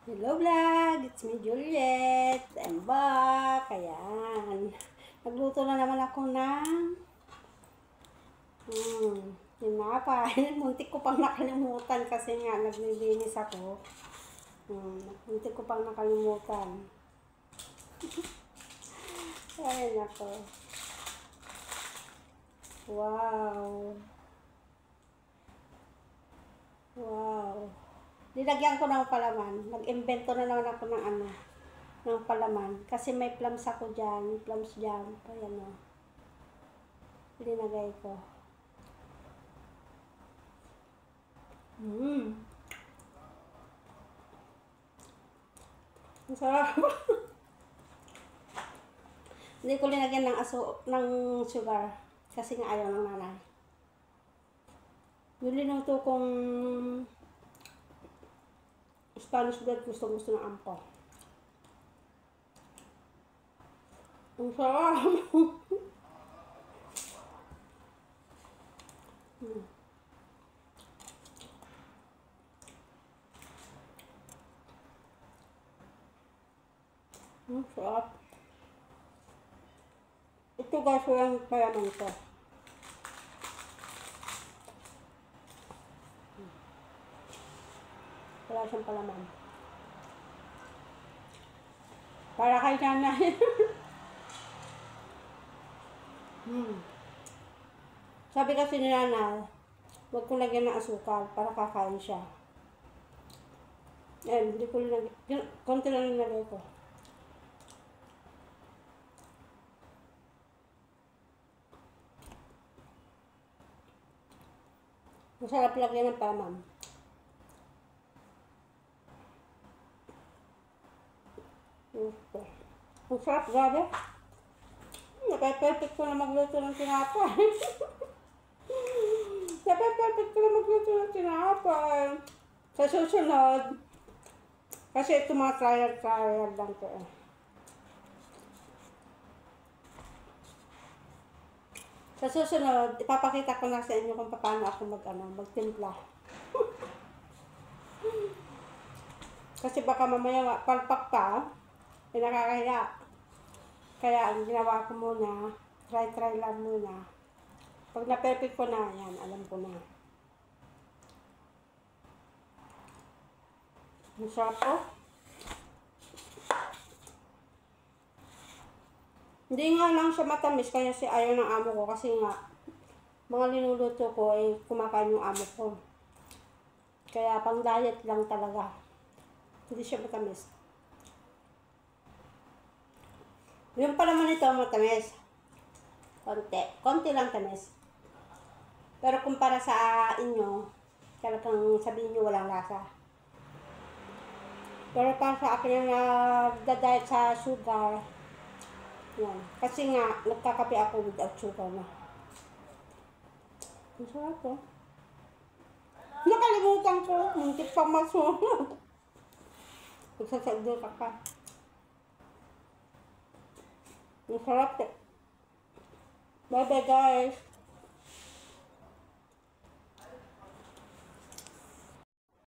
Hello vlog! It's me Juliet. I'm back. Ayan. Nagluto na naman ako ng tinapay. Muntik ko pang nakalimutan kasi nga naglilinis ako. Muntik ko pang nakalimutan. Ayan ako. Wow. Wow. Nilagyan ko ng palaman. Nag-invento na naman ako ng palaman. Kasi may plums ako dyan. Plums jam. Ayan o. Linagay ko. Ang sarap. Hindi ko linagyan ng sugar. Kasi nga ayaw ng nanay. Yung linuto kong Spanish bread, gusto ng ampo. Ang sarap! Ang sarap. Ito guys, walang palaman to. Wala siyang palaman. Para kay nanay. Sabi kasi ni nanay, huwag kong lagyan ng asukal para kakain siya. Ayan, hindi ko linagyan. Konti lang nilagay ko. Masarap lagyan ng palaman. Ang sarap, grabe. Napay-perfect ko na magluto ng tinapay. Napay-perfect ko na magluto ng tinapay. Sa susunod, kasi ito mga trial lang ko eh. Sa susunod, ipapakita ko na sa inyo kung paano ako magtimpla. Kasi baka mamaya palpak pa, nakakahiya. Kaya ang ginawa ko muna, try lang muna. Pag na-perfect ko na, yan, alam ko na. Ang sarap po. Hindi nga lang siya matamis, kaya ayaw ng amo ko kasi nga, mga linuluto ko ay kumakain yung amo ko. Kaya pang diet lang talaga. Hindi siya matamis. Yung palaman nito matamis. Konti lang tamis. Pero kumpara sa inyo, talagang sabihin nyo walang lasa. Pero para sa akin na nagda-diet sa sugar, yan. Kasi nga, nagkakape ako without sugar na. Ang sarap po. Nakalimutan ko. Muntik pang masunod. Magsasagdo ka pa. Ang sarap. Bye bye guys.